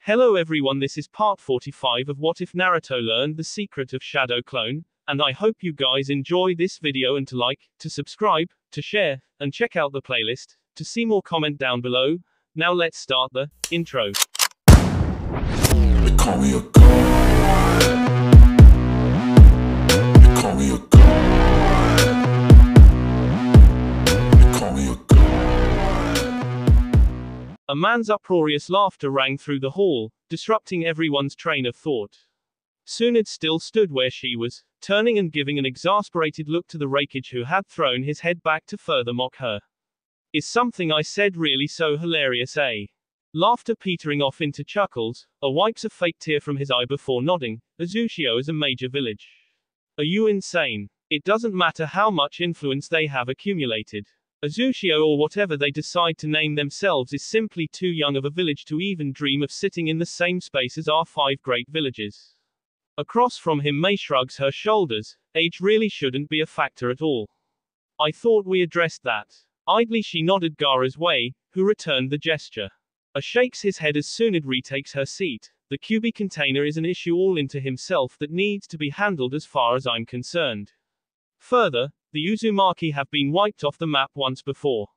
Hello everyone, this is part 45 of What If Naruto Learned the Secret of Shadow Clone, and I hope you guys enjoy this video and to like, to subscribe, to share, and check out the playlist, to see more comment down below. Now let's start the intro. They call me a god. They call me a god. They call me a god. A man's uproarious laughter rang through the hall, disrupting everyone's train of thought. Tsunade still stood where she was, turning and giving an exasperated look to the Raikage who had thrown his head back to further mock her. Is something I said really so hilarious, eh? Laughter petering off into chuckles, wipes a fake tear from his eye before nodding. Azushio is a major village. Are you insane? It doesn't matter how much influence they have accumulated. Azushio, or whatever they decide to name themselves, is simply too young of a village to even dream of sitting in the same space as our 5 great villages. Across from him, Mei shrugs her shoulders. Age really shouldn't be a factor at all. I thought we addressed that. Idly she nodded Gaara's way, who returned the gesture. Shakes his head as Tsunade retakes her seat. The QB container is an issue all into himself that needs to be handled as far as I'm concerned. Further, the Uzumaki have been wiped off the map once before.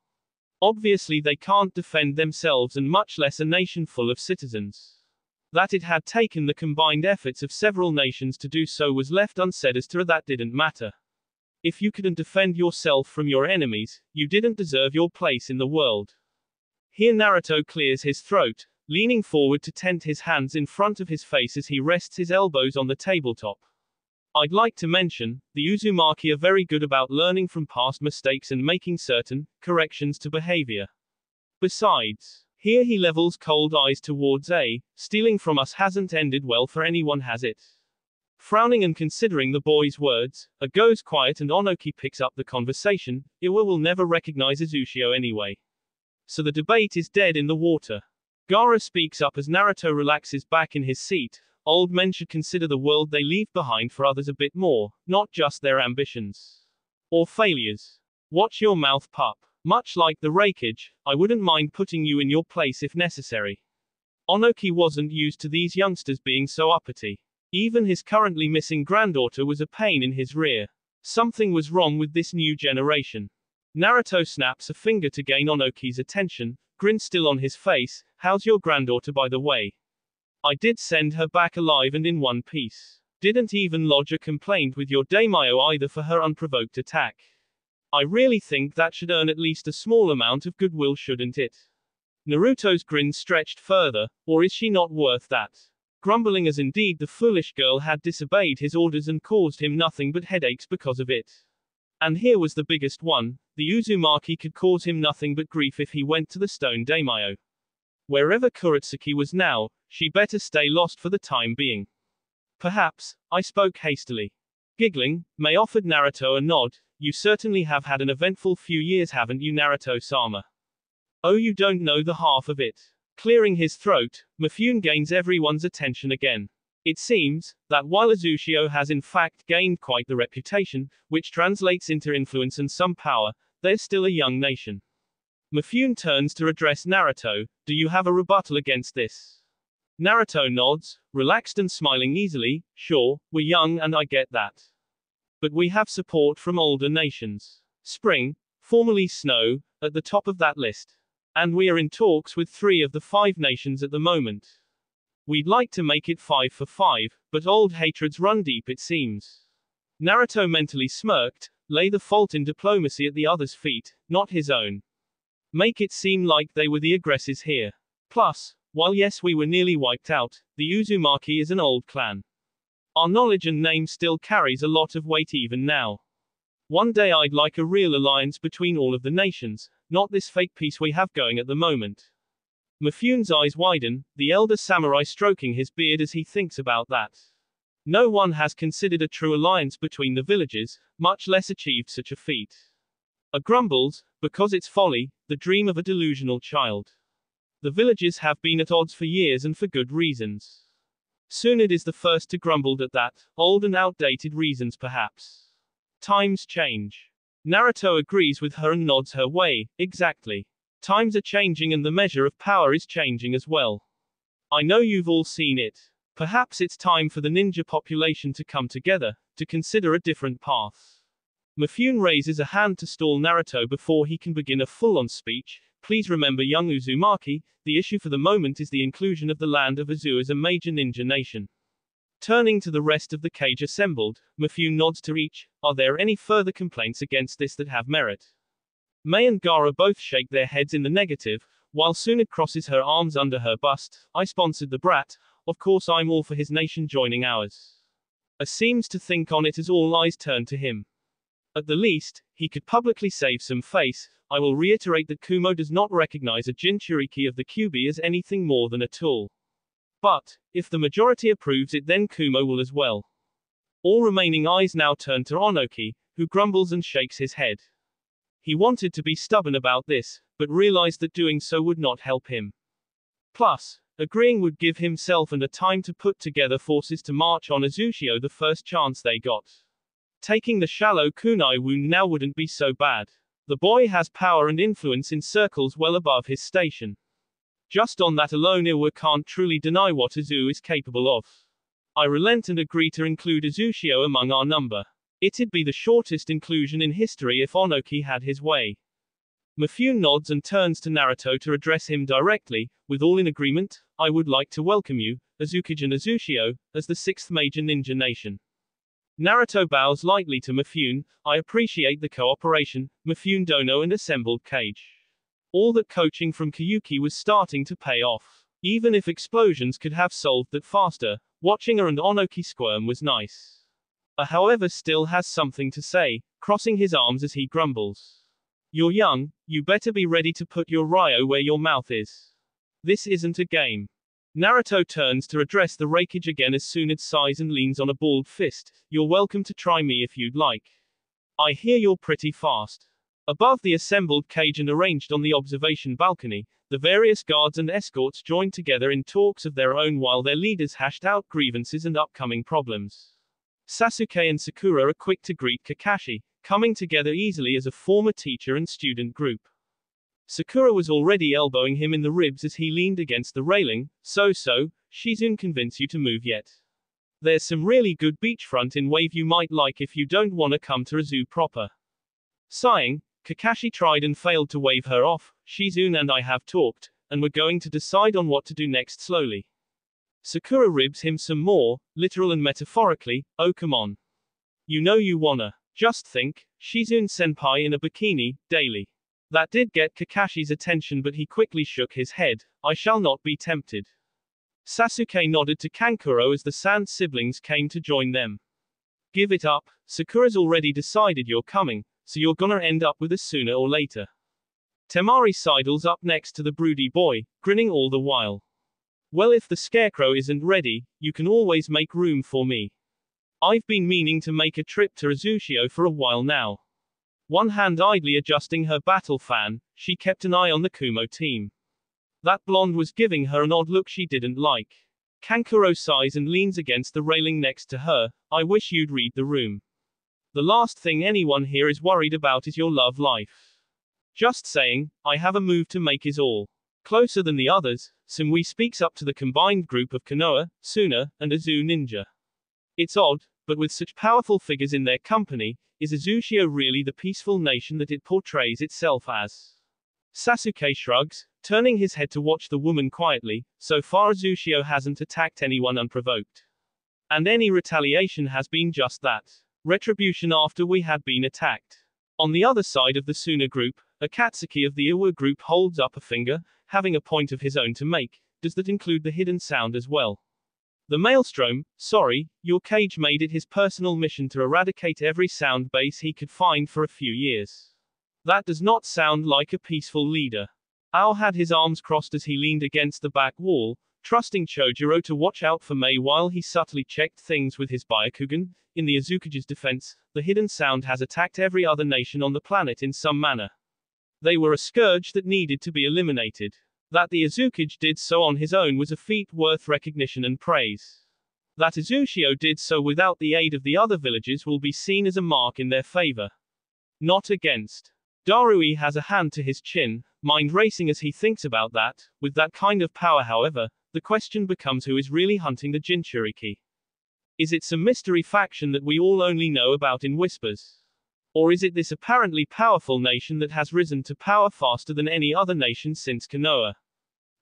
Obviously they can't defend themselves, and much less a nation full of citizens. That it had taken the combined efforts of several nations to do so was left unsaid, as to that didn't matter. If you couldn't defend yourself from your enemies, you didn't deserve your place in the world. Here Naruto clears his throat, leaning forward to tent his hands in front of his face as he rests his elbows on the tabletop. I'd like to mention, the Uzumaki are very good about learning from past mistakes and making certain corrections to behavior. Besides, here he levels cold eyes towards stealing from us hasn't ended well for anyone, has it? Frowning and considering the boy's words, goes quiet and Onoki picks up the conversation. Iwa will never recognize Azushio anyway. So the debate is dead in the water. Gaara speaks up as Naruto relaxes back in his seat. Old men should consider the world they leave behind for others a bit more, not just their ambitions or failures. Watch your mouth, pup. Much like the Raikage, I wouldn't mind putting you in your place if necessary. Onoki wasn't used to these youngsters being so uppity. Even his currently missing granddaughter was a pain in his rear. Something was wrong with this new generation. Naruto snaps a finger to gain Onoki's attention, grin still on his face. How's your granddaughter, by the way? I did send her back alive and in one piece. Didn't even lodge a complaint with your daimyo either for her unprovoked attack. I really think that should earn at least a small amount of goodwill, shouldn't it? Naruto's grin stretched further. Or is she not worth that? Grumbling as indeed the foolish girl had disobeyed his orders and caused him nothing but headaches because of it. And here was the biggest one. The Uzumaki could cause him nothing but grief if he went to the stone daimyo. Wherever Kuretsuki was now, she better stay lost for the time being. Perhaps, I spoke hastily. Giggling, Mei offered Naruto a nod. You certainly have had an eventful few years, haven't you, Naruto-sama? Oh, you don't know the half of it. Clearing his throat, Mifune gains everyone's attention again. It seems that while Azushio has in fact gained quite the reputation, which translates into influence and some power, they're still a young nation. Mifune turns to address Naruto. Do you have a rebuttal against this? Naruto nods, relaxed and smiling easily. Sure, we're young and I get that. But we have support from older nations. Spring, formerly Snow, at the top of that list. And we are in talks with 3 of the 5 nations at the moment. We'd like to make it 5 for 5, but old hatreds run deep, it seems. Naruto mentally smirked. Lay the fault in diplomacy at the other's feet, not his own. Make it seem like they were the aggressors here. Plus, while yes, we were nearly wiped out, the Uzumaki is an old clan. Our knowledge and name still carries a lot of weight even now. One day I'd like a real alliance between all of the nations, not this fake peace we have going at the moment. Mifune's eyes widen, the elder samurai stroking his beard as he thinks about that. No one has considered a true alliance between the villages, much less achieved such a feat. Grumbles, because it's folly, the dream of a delusional child. The villages have been at odds for years and for good reasons. Tsunade is the first to grumble at that, old and outdated reasons perhaps. Times change. Naruto agrees with her and nods her way. Exactly. Times are changing and the measure of power is changing as well. I know you've all seen it. Perhaps it's time for the ninja population to come together, to consider a different path. Mifune raises a hand to stall Naruto before he can begin a full-on speech. Please remember, young Uzumaki, the issue for the moment is the inclusion of the land of Uzu as a major ninja nation. Turning to the rest of the cage assembled, Mifune nods to each. Are there any further complaints against this that have merit? Mei and Gaara both shake their heads in the negative, while Tsunade crosses her arms under her bust. I sponsored the brat, of course I'm all for his nation joining ours. Seems to think on it as all eyes turn to him. At the least, he could publicly save some face. I will reiterate that Kumo does not recognize a Jinchuriki of the Kyuubi as anything more than a tool. But, if the majority approves it, then Kumo will as well. All remaining eyes now turn to Onoki, who grumbles and shakes his head. He wanted to be stubborn about this, but realized that doing so would not help him. Plus, agreeing would give himself and a time to put together forces to march on Uzushio the first chance they got. Taking the shallow kunai wound now wouldn't be so bad. The boy has power and influence in circles well above his station. Just on that alone, Iwa can't truly deny what Uzu is capable of. I relent and agree to include Uzushio among our number. It'd be the shortest inclusion in history if Onoki had his way. Mifune nods and turns to Naruto to address him directly. With all in agreement, I would like to welcome you, Azukage and Uzushio, as the 6th major ninja nation. Naruto bows lightly to Mifune. I appreciate the cooperation, Mifune Dono and assembled cage. All that coaching from Kyuuki was starting to pay off. Even if explosions could have solved that faster, watching her and Onoki squirm was nice. However, still has something to say, crossing his arms as he grumbles. You're young, you better be ready to put your Ryo where your mouth is. This isn't a game. Naruto turns to address the Raikage again as Tsunade sighs and leans on a balled fist. You're welcome to try me if you'd like. I hear you're pretty fast. Above the assembled cage and arranged on the observation balcony, the various guards and escorts joined together in talks of their own while their leaders hashed out grievances and upcoming problems. Sasuke and Sakura are quick to greet Kakashi, coming together easily as a former teacher and student group. Sakura was already elbowing him in the ribs as he leaned against the railing. So, Shizune convince you to move yet? There's some really good beachfront in Wave you might like if you don't wanna come to Uzu proper. Sighing, Kakashi tried and failed to wave her off. Shizune and I have talked, and we're going to decide on what to do next slowly. Sakura ribs him some more, literal and metaphorically. Oh come on. You know you wanna. Just think, Shizune senpai in a bikini, daily. That did get Kakashi's attention, but he quickly shook his head. I shall not be tempted. Sasuke nodded to Kankuro as the Sand siblings came to join them. Give it up, Sakura's already decided you're coming, so you're gonna end up with us sooner or later. Temari sidles up next to the broody boy, grinning all the while. Well, if the scarecrow isn't ready, you can always make room for me. I've been meaning to make a trip to Uzushio for a while now. One hand idly adjusting her battle fan, she kept an eye on the Kumo team. That blonde was giving her an odd look she didn't like. Kankuro sighs and leans against the railing next to her. I wish you'd read the room. The last thing anyone here is worried about is your love life. Just saying, I have a move to make is all. Closer than the others, Sumui speaks up to the combined group of Konoha, Suna, and Uzu ninja. It's odd, but with such powerful figures in their company, is Uzushio really the peaceful nation that it portrays itself as? Sasuke shrugs, turning his head to watch the woman quietly. So far Uzushio hasn't attacked anyone unprovoked. And any retaliation has been just that. Retribution after we had been attacked. On the other side of the Suna group, Akatsuki of the Iwa group holds up a finger, having a point of his own to make. Does that include the hidden sound as well? The Maelstrom, sorry, your cage made it his personal mission to eradicate every sound base he could find for a few years. That does not sound like a peaceful leader. Ao had his arms crossed as he leaned against the back wall, trusting Chojuro to watch out for Mei while he subtly checked things with his Byakugan. In the Azukage's defense, the hidden sound has attacked every other nation on the planet in some manner. They were a scourge that needed to be eliminated. That the Azukage did so on his own was a feat worth recognition and praise. That Uzushio did so without the aid of the other villages will be seen as a mark in their favor. Not against. Darui has a hand to his chin, mind racing as he thinks about that. With that kind of power, however, the question becomes who is really hunting the Jinchuriki. Is it some mystery faction that we all only know about in whispers? Or is it this apparently powerful nation that has risen to power faster than any other nation since Konoha?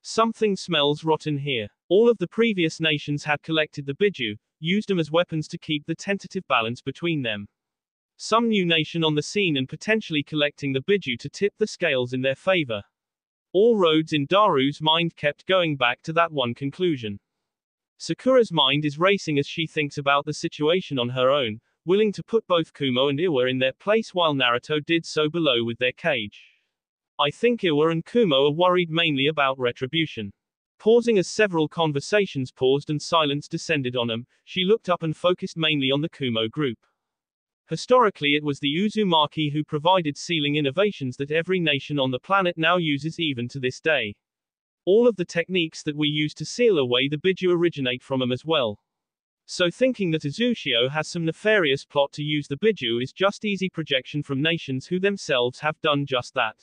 Something smells rotten here. All of the previous nations had collected the biju, used them as weapons to keep the tentative balance between them. Some new nation on the scene and potentially collecting the biju to tip the scales in their favor. All roads in Daru's mind kept going back to that one conclusion. Sakura's mind is racing as she thinks about the situation on her own, willing to put both Kumo and Iwa in their place while Naruto did so below with their cage. I think Iwa and Kumo are worried mainly about retribution. Pausing as several conversations paused and silence descended on them, she looked up and focused mainly on the Kumo group. Historically it was the Uzumaki who provided sealing innovations that every nation on the planet now uses even to this day. All of the techniques that we use to seal away the biju originate from them as well. So thinking that Uzushio has some nefarious plot to use the biju is just easy projection from nations who themselves have done just that.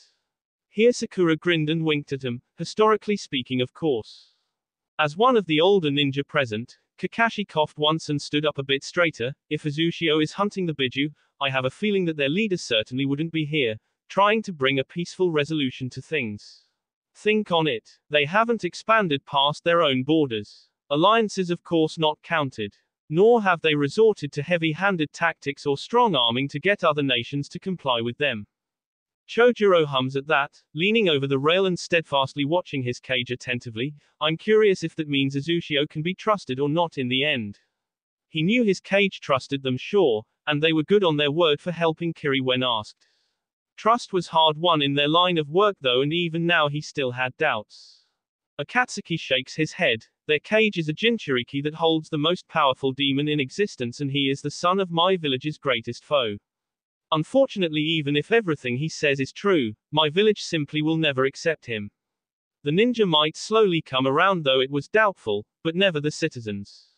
Here Sakura grinned and winked at him, historically speaking of course. As one of the older ninja present, Kakashi coughed once and stood up a bit straighter. If Uzushio is hunting the biju, I have a feeling that their leader certainly wouldn't be here, trying to bring a peaceful resolution to things. Think on it. They haven't expanded past their own borders. Alliances of course not counted. Nor have they resorted to heavy-handed tactics or strong-arming to get other nations to comply with them. Chojuro hums at that, leaning over the rail and steadfastly watching his cage attentively. I'm curious if that means Uzushio can be trusted or not in the end. He knew his cage trusted them sure, and they were good on their word for helping Kiri when asked. Trust was hard won in their line of work though, and even now he still had doubts. Akatsuki shakes his head. Their cage is a Jinchuriki that holds the most powerful demon in existence, and he is the son of my village's greatest foe. Unfortunately, even if everything he says is true, my village simply will never accept him. The ninja might slowly come around though it was doubtful, but never the citizens.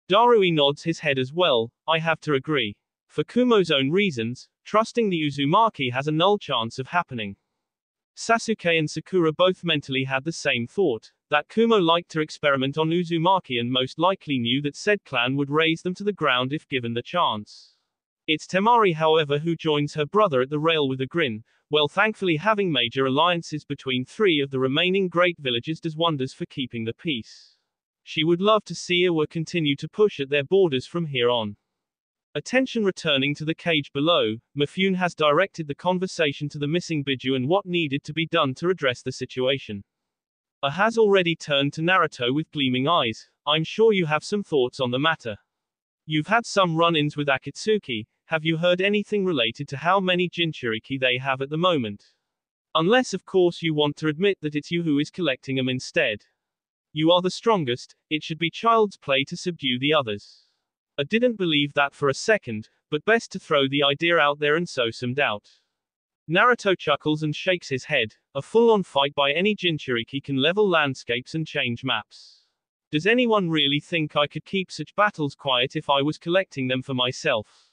Darui nods his head as well. I have to agree. For Kumo's own reasons, trusting the Uzumaki has a null chance of happening. Sasuke and Sakura both mentally had the same thought, that Kumo liked to experiment on Uzumaki and most likely knew that said clan would raze them to the ground if given the chance. It's Temari however who joins her brother at the rail with a grin. Well, thankfully having major alliances between 3 of the remaining great villages does wonders for keeping the peace. She would love to see Iwa continue to push at their borders from here on. Attention returning to the cage below, Mifune has directed the conversation to the missing biju and what needed to be done to address the situation. Has already turned to Naruto with gleaming eyes. I'm sure you have some thoughts on the matter. You've had some run-ins with Akatsuki. Have you heard anything related to how many Jinchuriki they have at the moment? Unless of course you want to admit that it's you who is collecting them instead. You are the strongest, it should be child's play to subdue the others. I didn't believe that for a second, but best to throw the idea out there and sow some doubt. Naruto chuckles and shakes his head. A full-on fight by any Jinchuriki can level landscapes and change maps. Does anyone really think I could keep such battles quiet if I was collecting them for myself?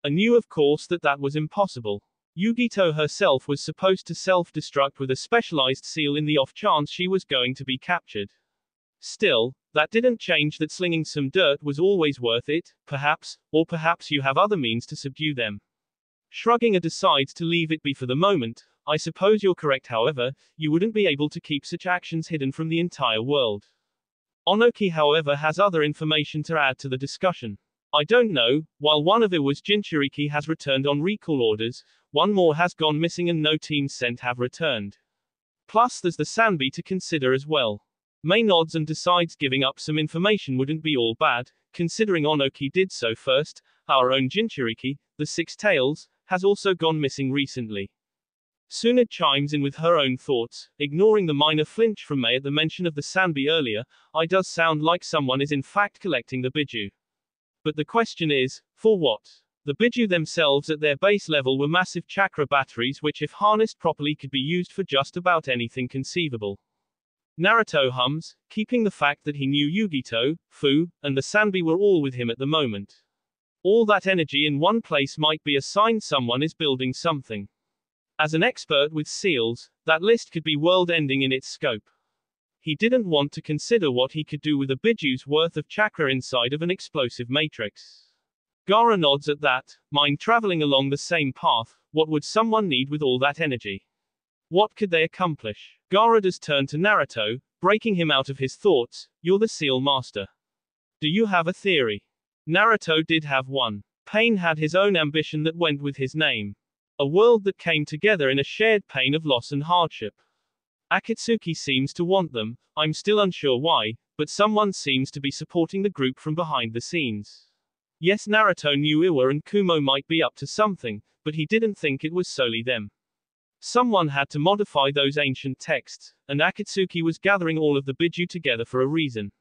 I knew of course that was impossible. Yugito herself was supposed to self-destruct with a specialized seal in the off chance she was going to be captured. Still, that didn't change that slinging some dirt was always worth it, perhaps, or perhaps you have other means to subdue them. Shrugging, decides to leave it be for the moment. I suppose you're correct, however, you wouldn't be able to keep such actions hidden from the entire world. Onoki however has other information to add to the discussion. I don't know, while one of Iwa's Jinchuriki has returned on recall orders, one more has gone missing and no teams sent have returned. Plus there's the Sanbi to consider as well. Mei nods and decides giving up some information wouldn't be all bad, considering Onoki did so first. Our own Jinchuriki, the Six Tails, has also gone missing recently. Tsunade chimes in with her own thoughts, ignoring the minor flinch from Mei at the mention of the Sanbi earlier. I does sound like someone is in fact collecting the biju. But the question is, for what? The biju themselves at their base level were massive chakra batteries which if harnessed properly could be used for just about anything conceivable. Naruto hums, keeping the fact that he knew Yugito, Fu, and the Sanbi were all with him at the moment. All that energy in one place might be a sign someone is building something. As an expert with seals, that list could be world-ending in its scope. He didn't want to consider what he could do with a biju's worth of chakra inside of an explosive matrix. Gaara nods at that, mind traveling along the same path. What would someone need with all that energy? What could they accomplish? Gaara does turn to Naruto, breaking him out of his thoughts. You're the seal master. Do you have a theory? Naruto did have one. Pain had his own ambition that went with his name. A world that came together in a shared pain of loss and hardship. Akatsuki seems to want them, I'm still unsure why, but someone seems to be supporting the group from behind the scenes. Yes, Naruto knew Iwa and Kumo might be up to something, but he didn't think it was solely them. Someone had to modify those ancient texts, and Akatsuki was gathering all of the biju together for a reason.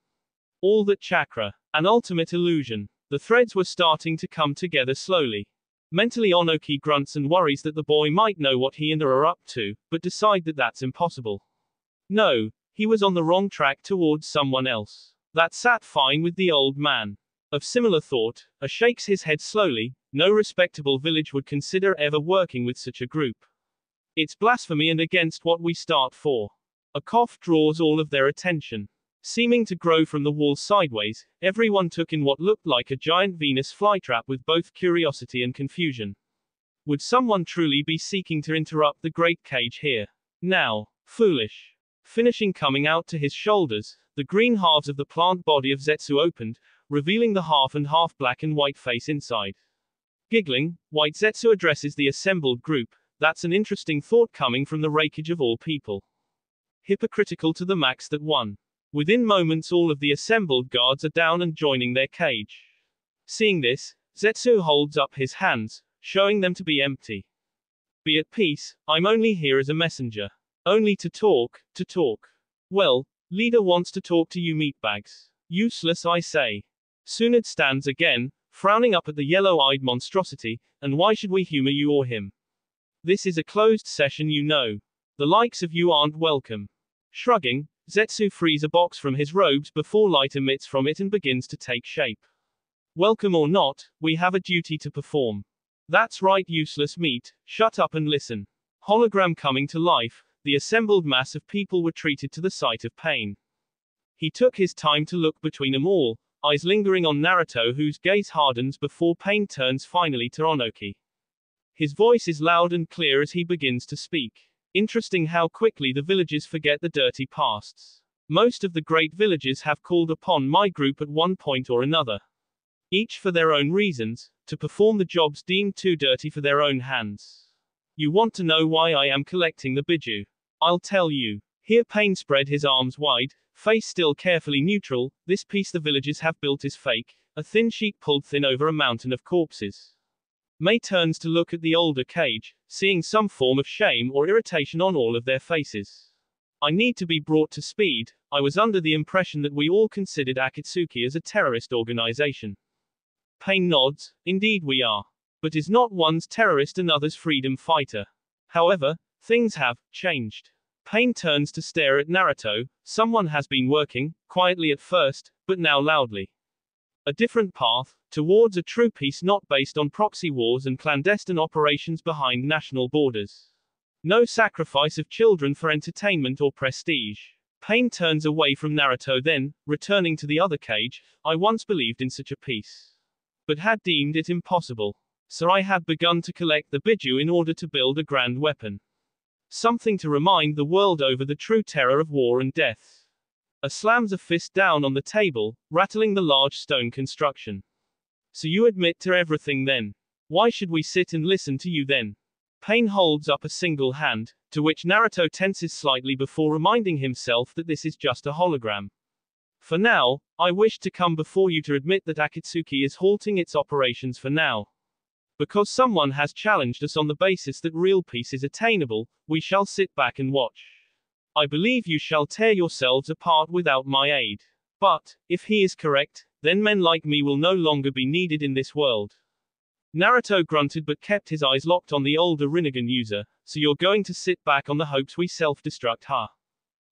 All that chakra. An ultimate illusion. The threads were starting to come together slowly. Mentally Onoki grunts and worries that the boy might know what he and her are up to, but decide that that's impossible. No, he was on the wrong track towards someone else. That sat fine with the old man. Of similar thought, shakes his head slowly. No respectable village would consider ever working with such a group. It's blasphemy and against what we start for. A cough draws all of their attention. Seeming to grow from the wall sideways, everyone took in what looked like a giant Venus flytrap with both curiosity and confusion. Would someone truly be seeking to interrupt the great cage here? Now, foolish. Finishing coming out to his shoulders, the green halves of the plant body of Zetsu opened, revealing the half and half black and white face inside. Giggling, White Zetsu addresses the assembled group. That's an interesting thought coming from the Raikage of all people. Hypocritical to the max that one. Within moments all of the assembled guards are down and joining their cage. Seeing this, Zetsu holds up his hands, showing them to be empty. Be at peace, I'm only here as a messenger. Only to talk, to talk. Well, leader wants to talk to you meatbags. Useless I say. Tsunade stands again, frowning up at the yellow-eyed monstrosity, and why should we humor you or him? This is a closed session you know. The likes of you aren't welcome. Shrugging, Zetsu frees a box from his robes before light emits from it and begins to take shape. Welcome or not, we have a duty to perform. That's right, useless meat, shut up and listen. Hologram coming to life, the assembled mass of people were treated to the sight of pain. He took his time to look between them all, eyes lingering on Naruto whose gaze hardens before pain turns finally to Onoki. His voice is loud and clear as he begins to speak. Interesting how quickly the villages forget the dirty pasts. Most of the great villages have called upon my group at one point or another. Each for their own reasons, to perform the jobs deemed too dirty for their own hands. You want to know why I am collecting the biju? I'll tell you. Here Pain spread his arms wide, face still carefully neutral. This piece the villages have built is fake, a thin sheet pulled thin over a mountain of corpses. May turns to look at the older cage, seeing some form of shame or irritation on all of their faces. I need to be brought to speed. I was under the impression that we all considered Akatsuki as a terrorist organization. Pain nods, indeed we are. But is not one's terrorist another's freedom fighter? However, things have changed. Pain turns to stare at Naruto. Someone has been working, quietly at first, but now loudly. A different path, towards a true peace not based on proxy wars and clandestine operations behind national borders. No sacrifice of children for entertainment or prestige. Pain turns away from Naruto then, returning to the other cage. I once believed in such a peace, but had deemed it impossible. So I had begun to collect the biju in order to build a grand weapon. Something to remind the world over the true terror of war and death. Slams a fist down on the table, rattling the large stone construction. So you admit to everything then? Why should we sit and listen to you then? Pain holds up a single hand, to which Naruto tenses slightly before reminding himself that this is just a hologram. For now, I wish to come before you to admit that Akatsuki is halting its operations for now. Because someone has challenged us on the basis that real peace is attainable, we shall sit back and watch. I believe you shall tear yourselves apart without my aid. But, if he is correct, then men like me will no longer be needed in this world. Naruto grunted but kept his eyes locked on the older Rinnegan user. So you're going to sit back on the hopes we self-destruct, huh?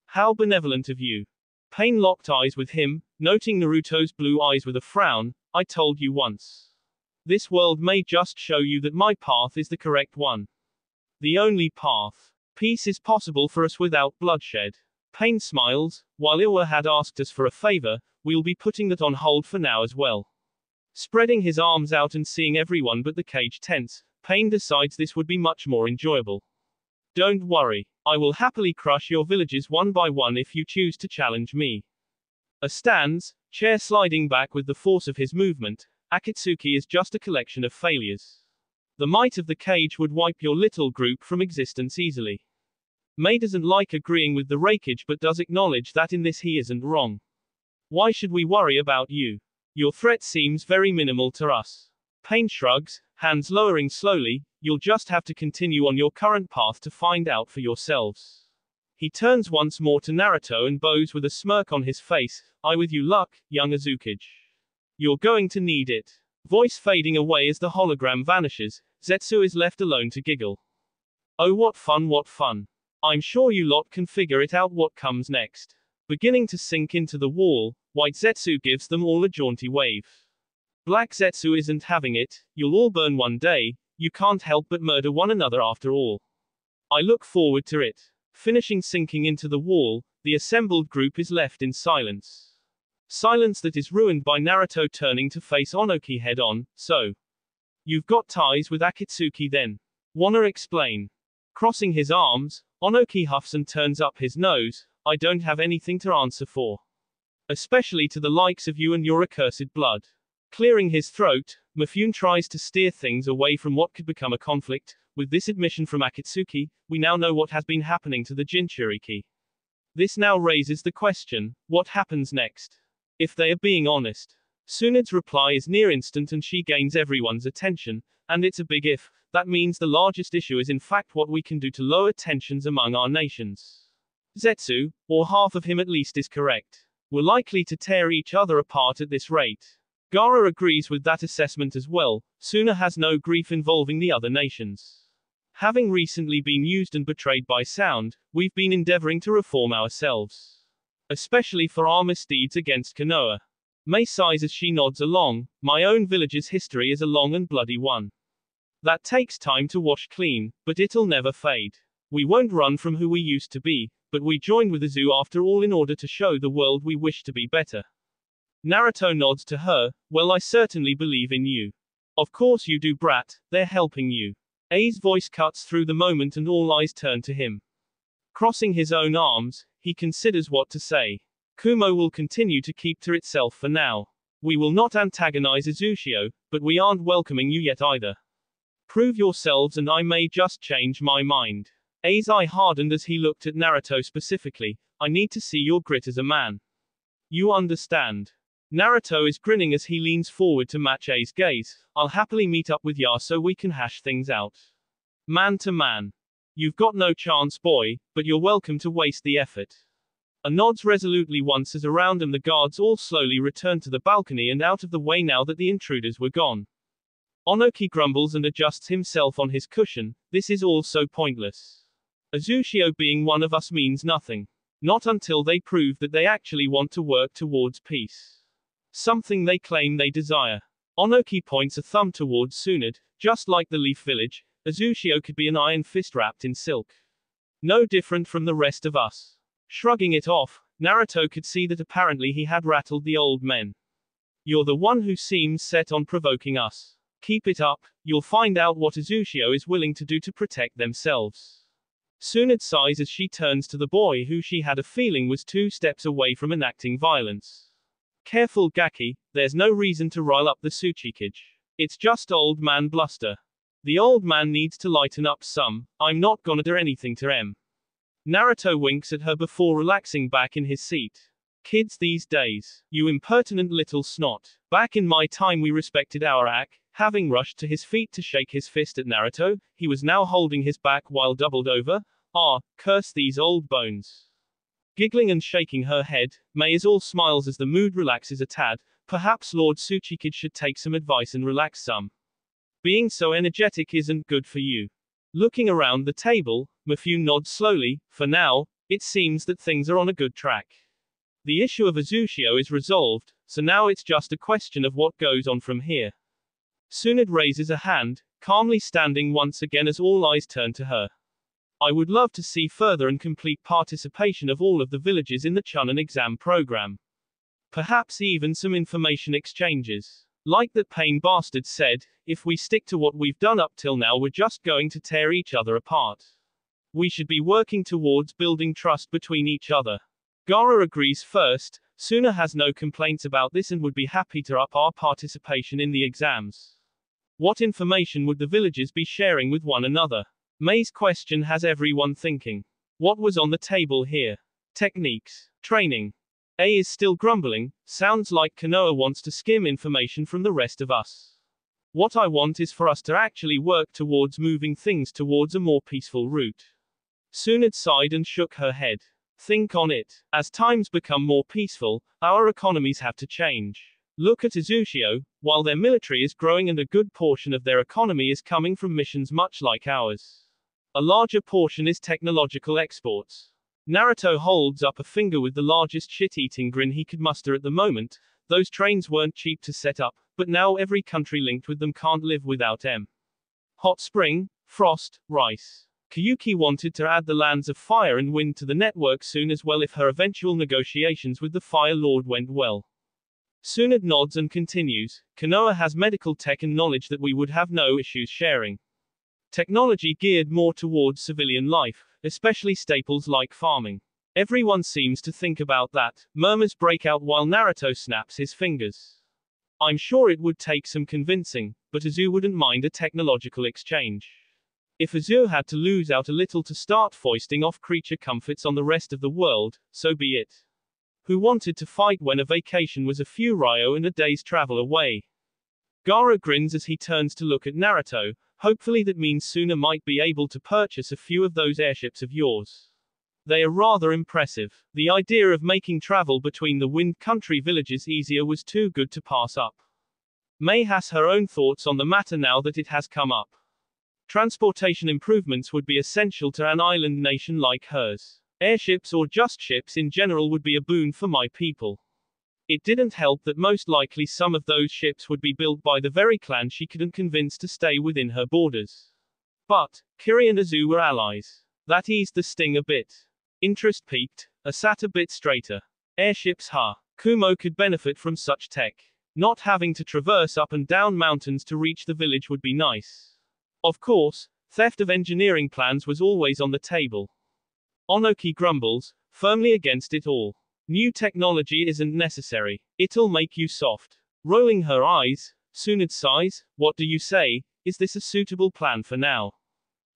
How benevolent of you. Pain locked eyes with him, noting Naruto's blue eyes with a frown. I told you once. This world may just show you that my path is the correct one. The only path. Peace is possible for us without bloodshed. Pain smiles. While Iwa had asked us for a favor, we'll be putting that on hold for now as well. Spreading his arms out and seeing everyone but the cage tense, Pain decides this would be much more enjoyable. Don't worry. I will happily crush your villages one by one if you choose to challenge me. Stands, chair sliding back with the force of his movement, Akatsuki is just a collection of failures. The might of the cage would wipe your little group from existence easily. May doesn't like agreeing with the rakeage but does acknowledge that in this he isn't wrong. Why should we worry about you? Your threat seems very minimal to us. Pain shrugs, hands lowering slowly. You'll just have to continue on your current path to find out for yourselves. He turns once more to Naruto and bows with a smirk on his face. I with you luck, young Azukage. You're going to need it. Voice fading away as the hologram vanishes, Zetsu is left alone to giggle. Oh what fun, what fun. I'm sure you lot can figure it out what comes next. Beginning to sink into the wall, White Zetsu gives them all a jaunty wave. Black Zetsu isn't having it. You'll all burn one day. You can't help but murder one another after all. I look forward to it. Finishing sinking into the wall, the assembled group is left in silence. Silence that is ruined by Naruto turning to face Onoki head on. So, you've got ties with Akatsuki then? Wanna explain? Crossing his arms, Onoki huffs and turns up his nose. I don't have anything to answer for. Especially to the likes of you and your accursed blood. Clearing his throat, Mifune tries to steer things away from what could become a conflict. With this admission from Akatsuki, we now know what has been happening to the Jinchuriki. This now raises the question, what happens next? If they are being honest. Tsunade's reply is near instant and she gains everyone's attention, and it's a big if. That means the largest issue is in fact what we can do to lower tensions among our nations. Zetsu, or half of him at least is correct. We're likely to tear each other apart at this rate. Gaara agrees with that assessment as well. Tsuna has no grief involving the other nations. Having recently been used and betrayed by Sound, we've been endeavoring to reform ourselves. Especially for our misdeeds against Konoha. May sighs as she nods along. My own village's history is a long and bloody one. That takes time to wash clean, but it'll never fade. We won't run from who we used to be, but we joined with the zoo after all in order to show the world we wish to be better. Naruto nods to her. Well, I certainly believe in you. Of course you do, brat, they're helping you. A's voice cuts through the moment and all eyes turn to him. Crossing his own arms, he considers what to say. Kumo will continue to keep to itself for now. We will not antagonize Azushio, but we aren't welcoming you yet either. Prove yourselves and I may just change my mind. A's eye hardened as he looked at Naruto specifically. I need to see your grit as a man. You understand. Naruto is grinning as he leans forward to match A's gaze. I'll happily meet up with Ya so we can hash things out. Man to man. You've got no chance, boy, but you're welcome to waste the effort. A nods resolutely once as around and the guards all slowly return to the balcony and out of the way now that the intruders were gone. Onoki grumbles and adjusts himself on his cushion. This is all so pointless. Azushio being one of us means nothing. Not until they prove that they actually want to work towards peace. Something they claim they desire. Onoki points a thumb towards Tsunade. Just like the Leaf Village, Azushio could be an iron fist wrapped in silk. No different from the rest of us. Shrugging it off, Naruto could see that apparently he had rattled the old men. You're the one who seems set on provoking us. Keep it up, you'll find out what Azushio is willing to do to protect themselves. Tsunade sighs as she turns to the boy who she had a feeling was 2 steps away from enacting violence. Careful, Gaki, there's no reason to rile up the Tsuchikage. It's just old man bluster. The old man needs to lighten up some. I'm not gonna do anything to him. Naruto winks at her before relaxing back in his seat. Kids these days. You impertinent little snot. Back in my time we respected our Ak. Having rushed to his feet to shake his fist at Naruto, he was now holding his back while doubled over. Ah, curse these old bones. Giggling and shaking her head, May is all smiles as the mood relaxes a tad. Perhaps Lord Tsuchikage should take some advice and relax some. Being so energetic isn't good for you. Looking around the table, Mifune nods slowly. For now, it seems that things are on a good track. The issue of Azushio is resolved, so now it's just a question of what goes on from here. Tsunade raises a hand, calmly standing once again as all eyes turn to her. I would love to see further and complete participation of all of the villages in the Chunin exam program. Perhaps even some information exchanges. Like that Pain Bastard said, if we stick to what we've done up till now, we're just going to tear each other apart. We should be working towards building trust between each other. Gaara agrees first. Suna has no complaints about this and would be happy to up our participation in the exams. What information would the villagers be sharing with one another? May's question has everyone thinking. What was on the table here? Techniques. Training. A is still grumbling. Sounds like Konoha wants to skim information from the rest of us. What I want is for us to actually work towards moving things towards a more peaceful route. Sunad sighed and shook her head. Think on it. As times become more peaceful, our economies have to change. Look at Izushio. While their military is growing and a good portion of their economy is coming from missions much like ours, a larger portion is technological exports. Naruto holds up a finger with the largest shit-eating grin he could muster at the moment. Those trains weren't cheap to set up, but now every country linked with them can't live without them. Hot spring, frost, rice. Kyuki wanted to add the lands of fire and wind to the network soon as well if her eventual negotiations with the Fire Lord went well. Sunad nods and continues, Konoha has medical tech and knowledge that we would have no issues sharing. Technology geared more towards civilian life, especially staples like farming. Everyone seems to think about that. Murmurs break out while Naruto snaps his fingers. I'm sure it would take some convincing, but Izu wouldn't mind a technological exchange. If Izu had to lose out a little to start foisting off creature comforts on the rest of the world, so be it. Who wanted to fight when a vacation was a few ryo and a day's travel away? Gaara grins as he turns to look at Naruto. Hopefully that means Suna might be able to purchase a few of those airships of yours. They are rather impressive. The idea of making travel between the Wind Country villages easier was too good to pass up. May has her own thoughts on the matter now that it has come up. Transportation improvements would be essential to an island nation like hers. Airships or just ships in general would be a boon for my people. It didn't help that most likely some of those ships would be built by the very clan she couldn't convince to stay within her borders. But, Kiri and Izu were allies. That eased the sting a bit. Interest peaked. I sat a bit straighter. Airships, huh? Kumo could benefit from such tech. Not having to traverse up and down mountains to reach the village would be nice. Of course, theft of engineering plans was always on the table. Onoki grumbles, firmly against it all. New technology isn't necessary. It'll make you soft. Rolling her eyes, Sunad sighs, what do you say? Is this a suitable plan for now?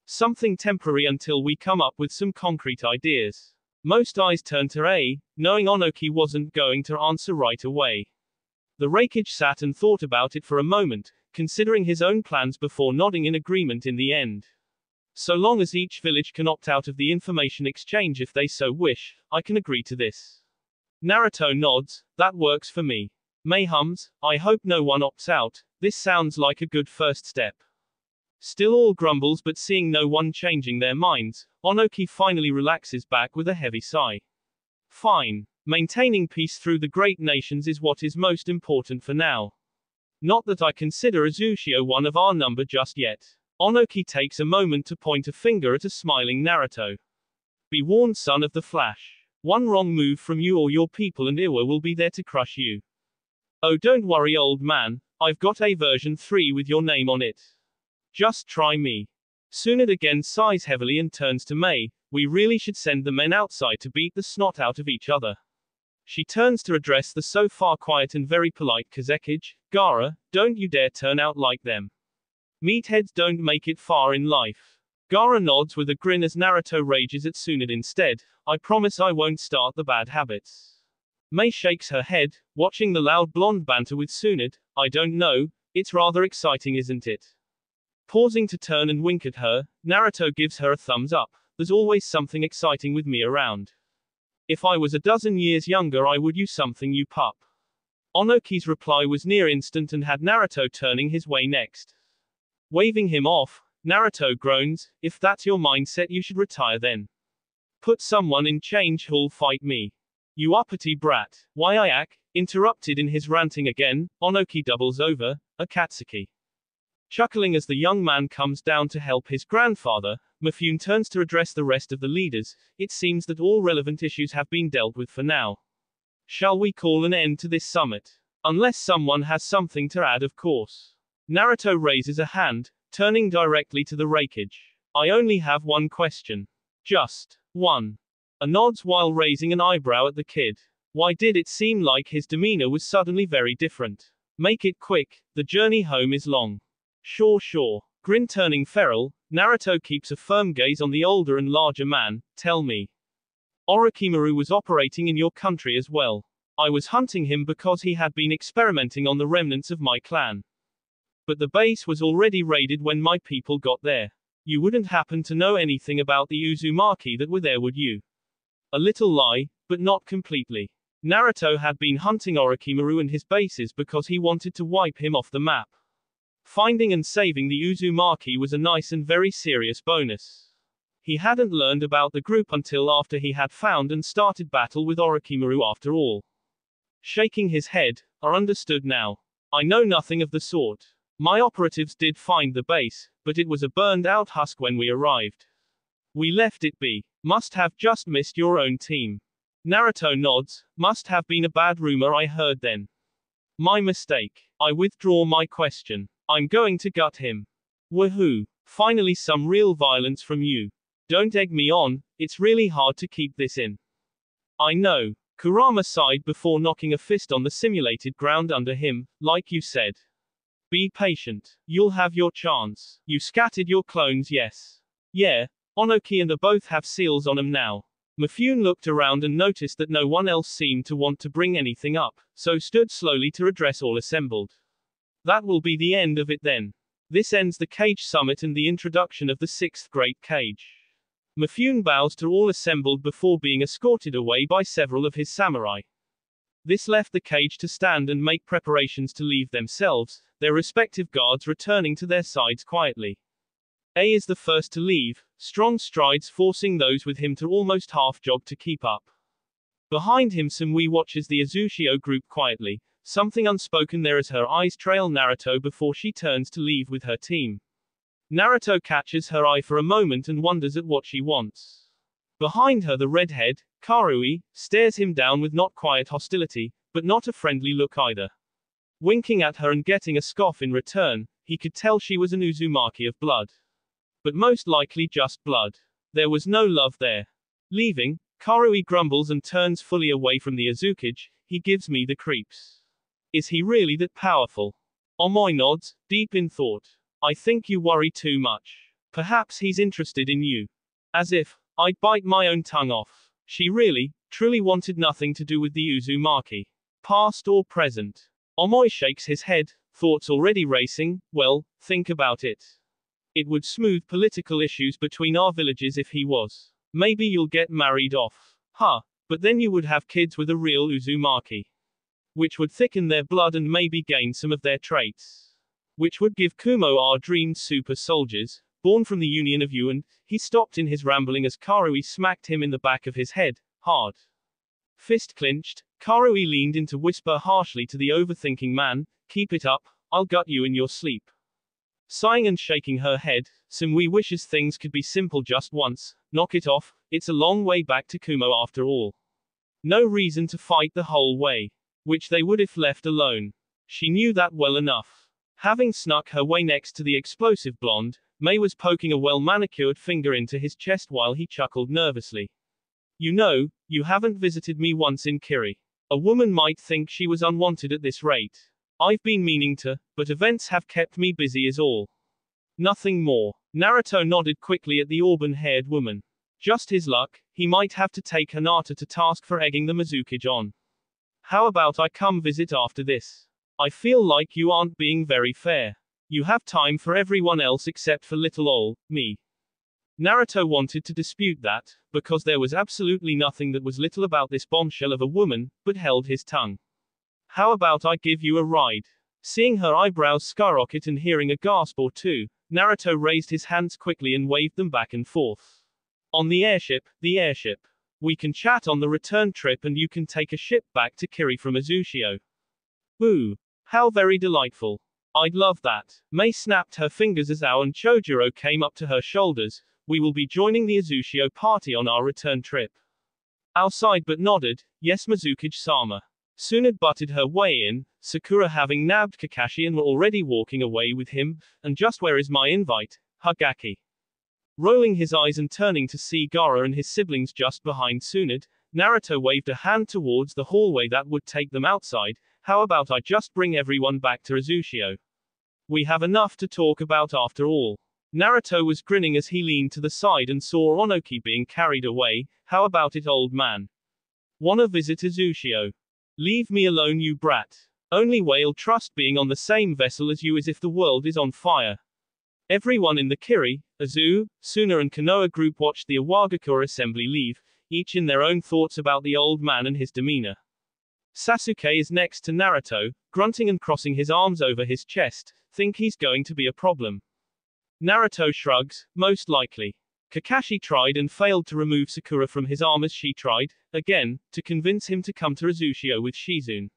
Something temporary until we come up with some concrete ideas. Most eyes turn to A, knowing Onoki wasn't going to answer right away. The Raikage sat and thought about it for a moment, considering his own plans before nodding in agreement in the end. So long as each village can opt out of the information exchange if they so wish, I can agree to this. Naruto nods, that works for me. May hums, I hope no one opts out, this sounds like a good first step. Still all grumbles but seeing no one changing their minds, Onoki finally relaxes back with a heavy sigh. Fine. Maintaining peace through the great nations is what is most important for now. Not that I consider Izushio one of our number just yet. Onoki takes a moment to point a finger at a smiling Naruto. Be warned, son of the Flash. One wrong move from you or your people and Iwa will be there to crush you. Oh, don't worry, old man, I've got a version 3 with your name on it. Just try me. Sunad again sighs heavily and turns to May, we really should send the men outside to beat the snot out of each other. She turns to address the so far quiet and very polite Kazekage, Gaara, don't you dare turn out like them. Meatheads don't make it far in life. Gaara nods with a grin as Naruto rages at Sunad instead, I promise I won't start the bad habits. May shakes her head, watching the loud blonde banter with Sunad, I don't know, it's rather exciting isn't it? Pausing to turn and wink at her, Naruto gives her a thumbs up, there's always something exciting with me around. If I was a dozen years younger I would you something you pup. Onoki's reply was near instant and had Naruto turning his way next. Waving him off, Naruto groans, if that's your mindset you should retire then. Put someone in change who'll fight me. You uppity brat. Why Ayak? Interrupted in his ranting again, Onoki doubles over, Akatsuki. Chuckling as the young man comes down to help his grandfather, Mifune turns to address the rest of the leaders. It seems that all relevant issues have been dealt with for now. Shall we call an end to this summit? Unless someone has something to add, of course. Naruto raises a hand, turning directly to the Raikage. I only have one question. Just one. A nods while raising an eyebrow at the kid. Why did it seem like his demeanor was suddenly very different? Make it quick, the journey home is long. Sure. Grin turning feral, Naruto keeps a firm gaze on the older and larger man. Tell me. Orochimaru was operating in your country as well. I was hunting him because he had been experimenting on the remnants of my clan. But the base was already raided when my people got there. You wouldn't happen to know anything about the Uzumaki that were there, would you? A little lie, but not completely. Naruto had been hunting Orochimaru and his bases because he wanted to wipe him off the map. Finding and saving the Uzumaki was a nice and very serious bonus. He hadn't learned about the group until after he had found and started battle with Orochimaru after all. Shaking his head, I understood now. I know nothing of the sort. My operatives did find the base, but it was a burned out husk when we arrived. We left it be. Must have just missed your own team. Naruto nods. Must have been a bad rumor I heard then. My mistake. I withdraw my question. I'm going to gut him. Woohoo. Finally some real violence from you. Don't egg me on, it's really hard to keep this in. I know. Kurama sighed before knocking a fist on the simulated ground under him. Like you said. Be patient. You'll have your chance. You scattered your clones, yes. Yeah. Onoki and a both have seals on 'em now. Mifune looked around and noticed that no one else seemed to want to bring anything up, so stood slowly to address all assembled. That will be the end of it then. This ends the Cage Summit and the introduction of the 6th Great Cage. Mifune bows to all assembled before being escorted away by several of his samurai. This left the cage to stand and make preparations to leave themselves, their respective guards returning to their sides quietly. A is the first to leave, strong strides forcing those with him to almost half-jog to keep up. Behind him Samui watches the Azushio group quietly, something unspoken there as her eyes trail Naruto before she turns to leave with her team. Naruto catches her eye for a moment and wonders at what she wants. Behind her the redhead, Karui, stares him down with not quiet hostility, but not a friendly look either. Winking at her and getting a scoff in return, he could tell she was an Uzumaki of blood. But most likely just blood. There was no love there. Leaving, Karui grumbles and turns fully away from the Azukage. He gives me the creeps. Is he really that powerful? Omoi nods, deep in thought. I think you worry too much. Perhaps he's interested in you. As if I'd bite my own tongue off. She really, truly wanted nothing to do with the Uzumaki. Past or present. Omoi shakes his head, thoughts already racing. Well, think about it. It would smooth political issues between our villages if he was. Maybe you'll get married off. But then you would have kids with a real Uzumaki. Which would thicken their blood and maybe gain some of their traits. Which would give Kumo our dreamed super soldiers, born from the union of you and. He stopped in his rambling as Karui smacked him in the back of his head, hard. Fist clenched, Karui leaned in to whisper harshly to the overthinking man, keep it up, I'll gut you in your sleep. Sighing and shaking her head, Samui wishes things could be simple just once. Knock it off, it's a long way back to Kumo after all. No reason to fight the whole way. Which they would if left alone. She knew that well enough. Having snuck her way next to the explosive blonde, May was poking a well-manicured finger into his chest while he chuckled nervously. You know, you haven't visited me once in Kiri. A woman might think she was unwanted at this rate. I've been meaning to, but events have kept me busy is all. Nothing more. Naruto nodded quickly at the auburn-haired woman. Just his luck, he might have to take Hinata to task for egging the Mizukage on. How about I come visit after this? I feel like you aren't being very fair. You have time for everyone else except for little ol' me. Naruto wanted to dispute that, because there was absolutely nothing that was little about this bombshell of a woman, but held his tongue. How about I give you a ride? Seeing her eyebrows skyrocket and hearing a gasp or two, Naruto raised his hands quickly and waved them back and forth. On the airship, We can chat on the return trip and you can take a ship back to Kiri from Azushio. Ooh. How very delightful. I'd love that. May snapped her fingers as Ao and Chojuro came up to her shoulders, we will be joining the Azushio party on our return trip. Outside but nodded, yes Mizukage-sama. Tsunade butted her way in, Sakura having nabbed Kakashi and were already walking away with him, and just where is my invite, Hagaki? Rolling his eyes and turning to see Gaara and his siblings just behind Tsunade, Naruto waved a hand towards the hallway that would take them outside. How about I just bring everyone back to Azushio? We have enough to talk about after all. Naruto was grinning as he leaned to the side and saw Onoki being carried away. How about it, old man? Wanna visit Azushio? Leave me alone, you brat. Only way I'll trust being on the same vessel as you is if the world is on fire. Everyone in the Kiri, Azu, Suna and Konoha group watched the Iwagakure assembly leave, each in their own thoughts about the old man and his demeanor. Sasuke is next to Naruto, grunting and crossing his arms over his chest. Think he's going to be a problem. Naruto shrugs, most likely. Kakashi tried and failed to remove Sakura from his arm as she tried, again, to convince him to come to Azushio with Shizune.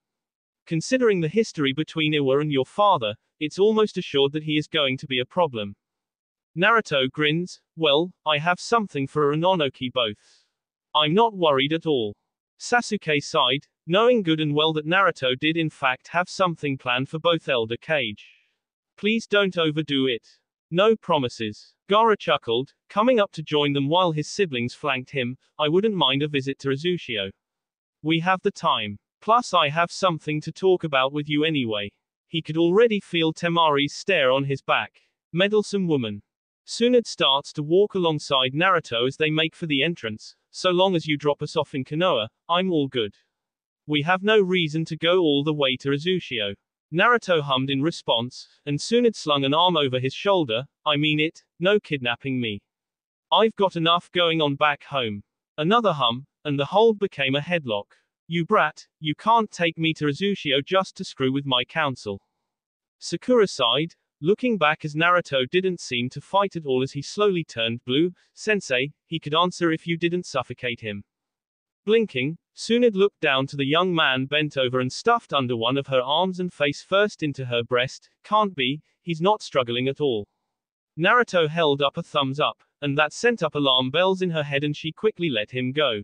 Considering the history between Iwa and your father, it's almost assured that he is going to be a problem. Naruto grins, well, I have something for Onoki both. I'm not worried at all. Sasuke sighed, knowing good and well that Naruto did in fact have something planned for both Elder Cage. Please don't overdo it. No promises. Gaara chuckled, coming up to join them while his siblings flanked him. I wouldn't mind a visit to Azushio. We have the time. Plus I have something to talk about with you anyway. He could already feel Temari's stare on his back. Meddlesome woman. Tsunade starts to walk alongside Naruto as they make for the entrance. So long as you drop us off in Konoha, I'm all good. We have no reason to go all the way to Azushio. Naruto hummed in response, and Tsunade slung an arm over his shoulder. I mean it, no kidnapping me. I've got enough going on back home. Another hum, and the hold became a headlock. You brat, you can't take me to Azushio just to screw with my counsel. Sakura sighed, looking back as Naruto didn't seem to fight at all as he slowly turned blue. Sensei, he could answer if you didn't suffocate him. Blinking, Tsunade looked down to the young man bent over and stuffed under one of her arms and face first into her breast. Can't be, he's not struggling at all. Naruto held up a thumbs up, and that sent up alarm bells in her head and she quickly let him go.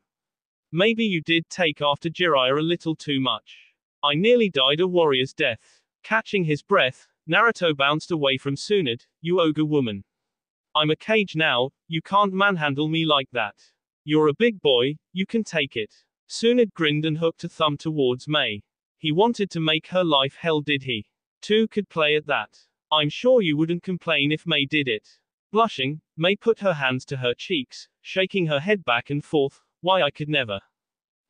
Maybe you did take after Jiraiya a little too much. I nearly died a warrior's death. Catching his breath, Naruto bounced away from Tsunade. You ogre woman. I'm a Cage now, you can't manhandle me like that. You're a big boy, you can take it. Tsunade grinned and hooked a thumb towards Mei. He wanted to make her life hell, did he? Two could play at that. I'm sure you wouldn't complain if Mei did it. Blushing, Mei put her hands to her cheeks, shaking her head back and forth. Why I could never.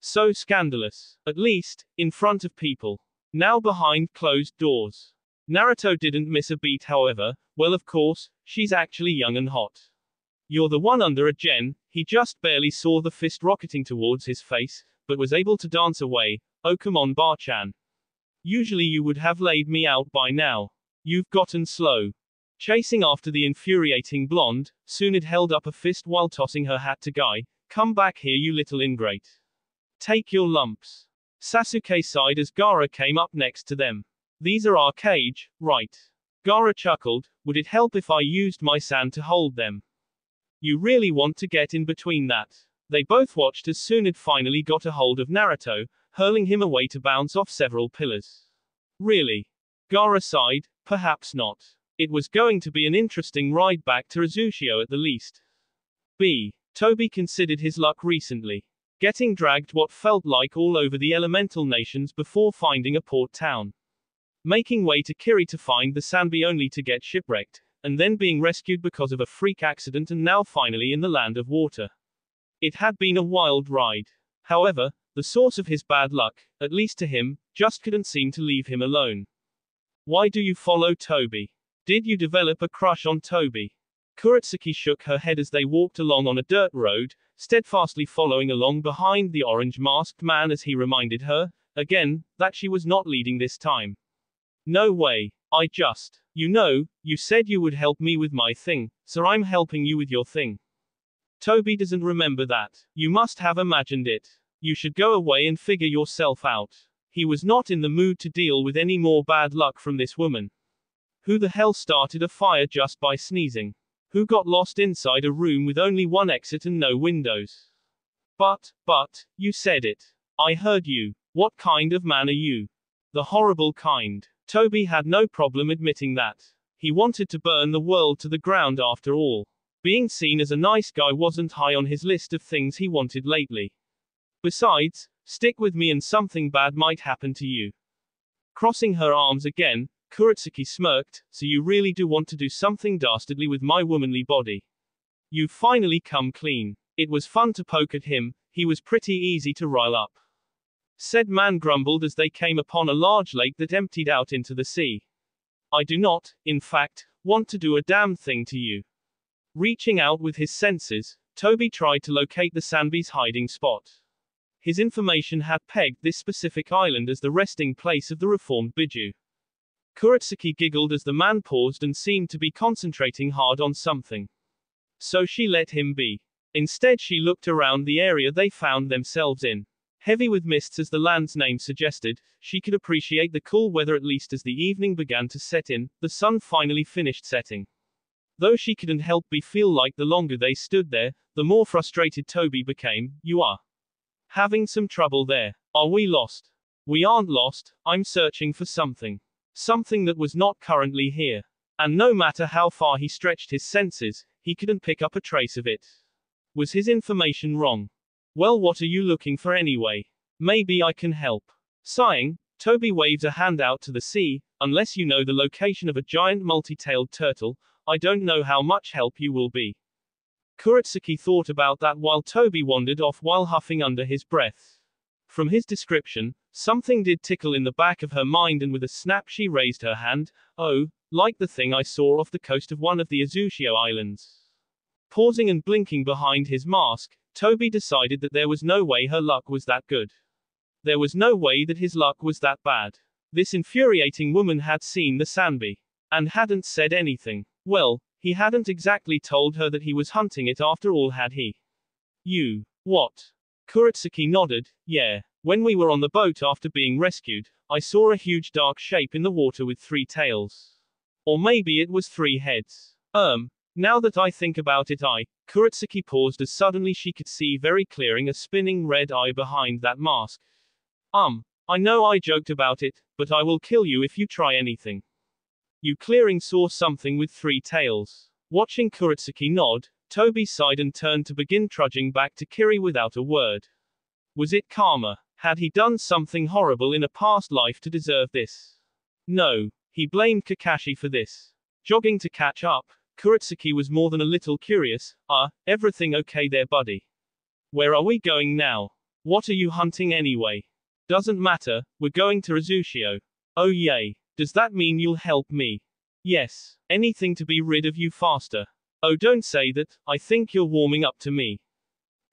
So scandalous. At least, in front of people. Now behind closed doors. Naruto didn't miss a beat however. Well of course, she's actually young and hot. You're the one under a gen. He just barely saw the fist rocketing towards his face, but was able to dance away. Oh come on Bar-chan. Usually you would have laid me out by now. You've gotten slow. Chasing after the infuriating blonde, Tsunade held up a fist while tossing her hat to Guy. Come back here you little ingrate. Take your lumps. Sasuke sighed as Gaara came up next to them. These are our cage, right? Gaara chuckled. Would it help if I used my sand to hold them? You really want to get in between that? They both watched as Tsunade finally got a hold of Naruto, hurling him away to bounce off several pillars. Really? Gaara sighed, perhaps not. It was going to be an interesting ride back to Azushio at the least. B. Toby considered his luck recently. Getting dragged what felt like all over the elemental nations before finding a port town. Making way to Kiri to find the Sanbi only to get shipwrecked, and then being rescued because of a freak accident and now finally in the land of water. It had been a wild ride. However, the source of his bad luck, at least to him, just couldn't seem to leave him alone. Why do you follow Toby? Did you develop a crush on Toby? Kuretsuki shook her head as they walked along on a dirt road, steadfastly following along behind the orange-masked man as he reminded her, again, that she was not leading this time. No way. I just. You know, you said you would help me with my thing, so I'm helping you with your thing. Toby doesn't remember that. You must have imagined it. You should go away and figure yourself out. He was not in the mood to deal with any more bad luck from this woman. Who the hell started a fire just by sneezing? Who got lost inside a room with only one exit and no windows? But, you said it. I heard you. What kind of man are you? The horrible kind. Toby had no problem admitting that. He wanted to burn the world to the ground after all. Being seen as a nice guy wasn't high on his list of things he wanted lately. Besides, stick with me and something bad might happen to you. Crossing her arms again, Kuretsuki smirked, so you really do want to do something dastardly with my womanly body. You've finally come clean. It was fun to poke at him, he was pretty easy to rile up. Said man grumbled as they came upon a large lake that emptied out into the sea. I do not, in fact, want to do a damn thing to you. Reaching out with his senses, Toby tried to locate the Sanbi's hiding spot. His information had pegged this specific island as the resting place of the reformed Biju. Kuretsuki giggled as the man paused and seemed to be concentrating hard on something. So she let him be. Instead she looked around the area they found themselves in. Heavy with mists as the land's name suggested, she could appreciate the cool weather at least as the evening began to set in, the sun finally finished setting. Though she couldn't help but feel like the longer they stood there, the more frustrated Toby became. You are having some trouble there. Are we lost? We aren't lost, I'm searching for something. Something that was not currently here. And no matter how far he stretched his senses, he couldn't pick up a trace of it. Was his information wrong? Well, what are you looking for anyway? Maybe I can help. Sighing, Toby waved a hand out to the sea. Unless you know the location of a giant multi-tailed turtle, I don't know how much help you will be. Kuretsuki thought about that while Toby wandered off while huffing under his breath. From his description, something did tickle in the back of her mind and with a snap she raised her hand. Oh, like the thing I saw off the coast of one of the Azushio Islands. Pausing and blinking behind his mask, Toby decided that there was no way her luck was that good. There was no way that his luck was that bad. This infuriating woman had seen the Sanbi. And hadn't said anything. Well, he hadn't exactly told her that he was hunting it after all, had he? You. What? Kuretsuki nodded. Yeah. When we were on the boat after being rescued, I saw a huge dark shape in the water with 3 tails. Or maybe it was 3 heads. Now that I think about it, Kuretsuki paused as suddenly she could see very clearing a spinning red eye behind that mask. I know I joked about it, but I will kill you if you try anything. You clearing saw something with 3 tails. Watching Kuretsuki nod, Toby sighed and turned to begin trudging back to Kiri without a word. Was it karma? Had he done something horrible in a past life to deserve this? No. He blamed Kakashi for this. Jogging to catch up, Kuretsuki was more than a little curious. Everything okay there, buddy? Where are we going now? What are you hunting anyway? Doesn't matter, we're going to Azushio. Oh yay. Does that mean you'll help me? Yes. Anything to be rid of you faster. Oh, don't say that, I think you're warming up to me.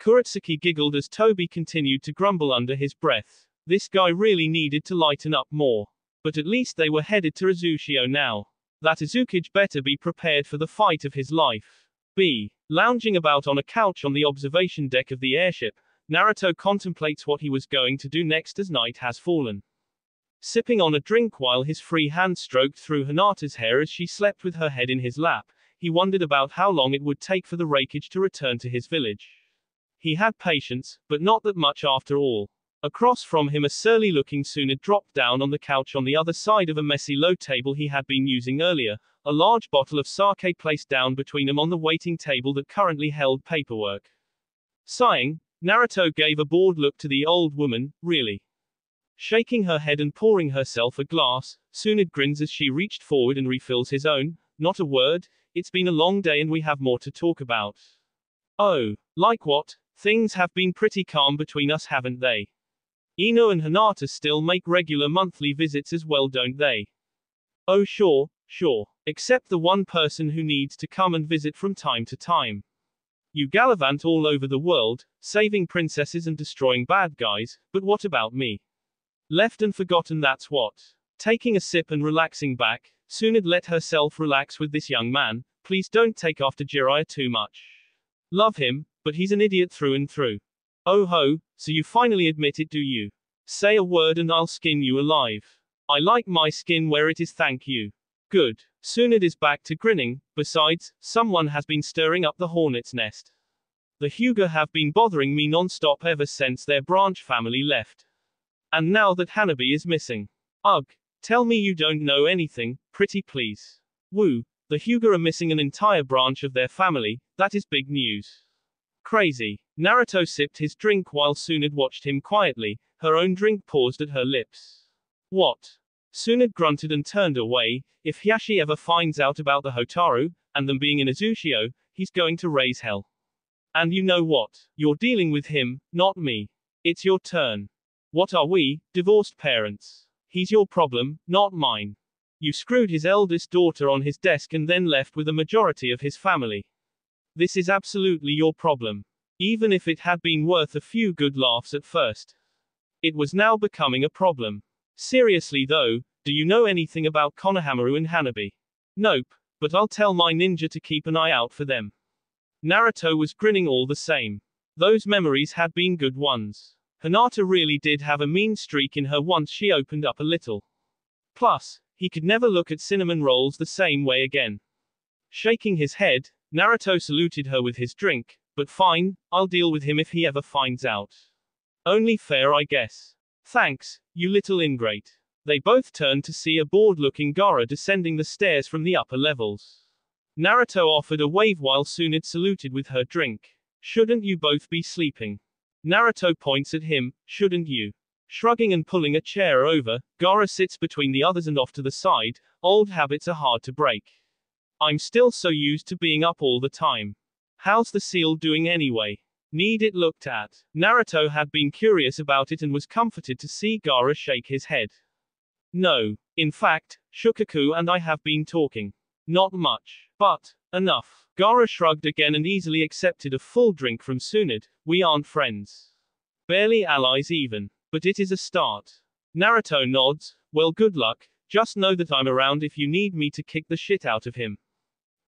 Kuretsuki giggled as Toby continued to grumble under his breath. This guy really needed to lighten up more. But at least they were headed to Azushio now. That Izukage better be prepared for the fight of his life. B. Lounging about on a couch on the observation deck of the airship, Naruto contemplates what he was going to do next as night has fallen. Sipping on a drink while his free hand stroked through Hinata's hair as she slept with her head in his lap, he wondered about how long it would take for the Raikage to return to his village. He had patience, but not that much after all. Across from him a surly-looking Tsunade dropped down on the couch on the other side of a messy low table he had been using earlier, a large bottle of sake placed down between them on the waiting table that currently held paperwork. Sighing, Naruto gave a bored look to the old woman. Really? Shaking her head and pouring herself a glass, Tsunade grins as she reached forward and refills his own. Not a word, it's been a long day and we have more to talk about. Oh, like what? Things have been pretty calm between us, haven't they? Ino and Hinata still make regular monthly visits as well, don't they? Oh sure. Except the one person who needs to come and visit from time to time. You gallivant all over the world, saving princesses and destroying bad guys, but what about me? Left and forgotten, that's what. Taking a sip and relaxing back, Tsunade let herself relax with this young man. Please don't take after Jiraiya too much. Love him, but he's an idiot through and through. Oh ho, so you finally admit it, do you? Say a word and I'll skin you alive. I like my skin where it is, thank you. Good. Tsunade is back to grinning. Besides, someone has been stirring up the hornet's nest. The Hyuga have been bothering me non-stop ever since their branch family left. And now that Hanabi is missing. Ugh. Tell me you don't know anything, pretty please. Woo. The Hyuga are missing an entire branch of their family. That is big news. Crazy. Naruto sipped his drink while Tsunade watched him quietly. Her own drink paused at her lips. What? Tsunade grunted and turned away. If Hiashi ever finds out about the Hotaru, and them being in Azushio, he's going to raise hell. And you know what? You're dealing with him, not me. It's your turn. What are we, divorced parents? He's your problem, not mine. You screwed his eldest daughter on his desk and then left with a majority of his family. This is absolutely your problem. Even if it had been worth a few good laughs at first. It was now becoming a problem. Seriously though, do you know anything about Konohamaru and Hanabi? Nope, but I'll tell my ninja to keep an eye out for them. Naruto was grinning all the same. Those memories had been good ones. Hinata really did have a mean streak in her once she opened up a little. Plus, he could never look at cinnamon rolls the same way again. Shaking his head, Naruto saluted her with his drink, but fine, I'll deal with him if he ever finds out. Only fair I guess. Thanks, you little ingrate. They both turned to see a bored-looking Gaara descending the stairs from the upper levels. Naruto offered a wave while Tsunade saluted with her drink. Shouldn't you both be sleeping? Naruto points at him, shouldn't you? Shrugging and pulling a chair over, Gaara sits between the others and off to the side. Old habits are hard to break. I'm still so used to being up all the time. How's the seal doing anyway? Need it looked at? Naruto had been curious about it and was comforted to see Gaara shake his head. No. In fact, Shukaku and I have been talking. Not much. But, enough. Gaara shrugged again and easily accepted a full drink from Tsunade. We aren't friends. Barely allies even. But it is a start. Naruto nods. Well, good luck. Just know that I'm around if you need me to kick the shit out of him.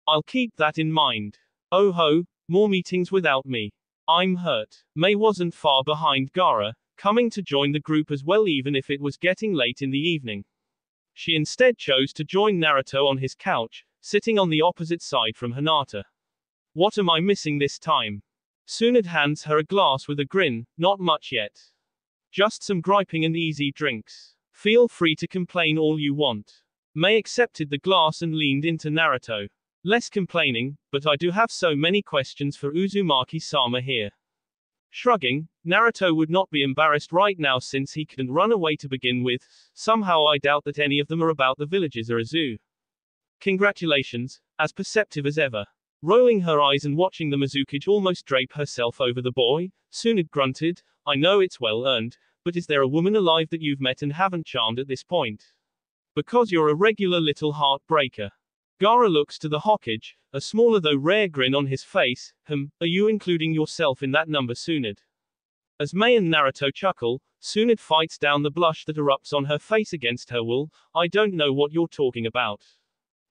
I'll keep that in mind. Oh ho, more meetings without me. I'm hurt. Mei wasn't far behind Gaara, coming to join the group as well even if it was getting late in the evening. She instead chose to join Naruto on his couch, sitting on the opposite side from Hinata. What am I missing this time? Tsunade hands her a glass with a grin, not much yet. Just some griping and easy drinks. Feel free to complain all you want. Mei accepted the glass and leaned into Naruto. Less complaining, but I do have so many questions for Uzumaki-sama here. Shrugging, Naruto would not be embarrassed right now since he couldn't run away to begin with. Somehow I doubt that any of them are about the villages or a zoo. Congratulations, as perceptive as ever. Rolling her eyes and watching the Mizukage almost drape herself over the boy, Tsunade grunted, I know it's well earned, but is there a woman alive that you've met and haven't charmed at this point? Because you're a regular little heartbreaker. Gaara looks to the Hokage, a smaller though rare grin on his face. Are you including yourself in that number, Tsunade? As Mei and Naruto chuckle, Tsunade fights down the blush that erupts on her face against her wool. I don't know what you're talking about.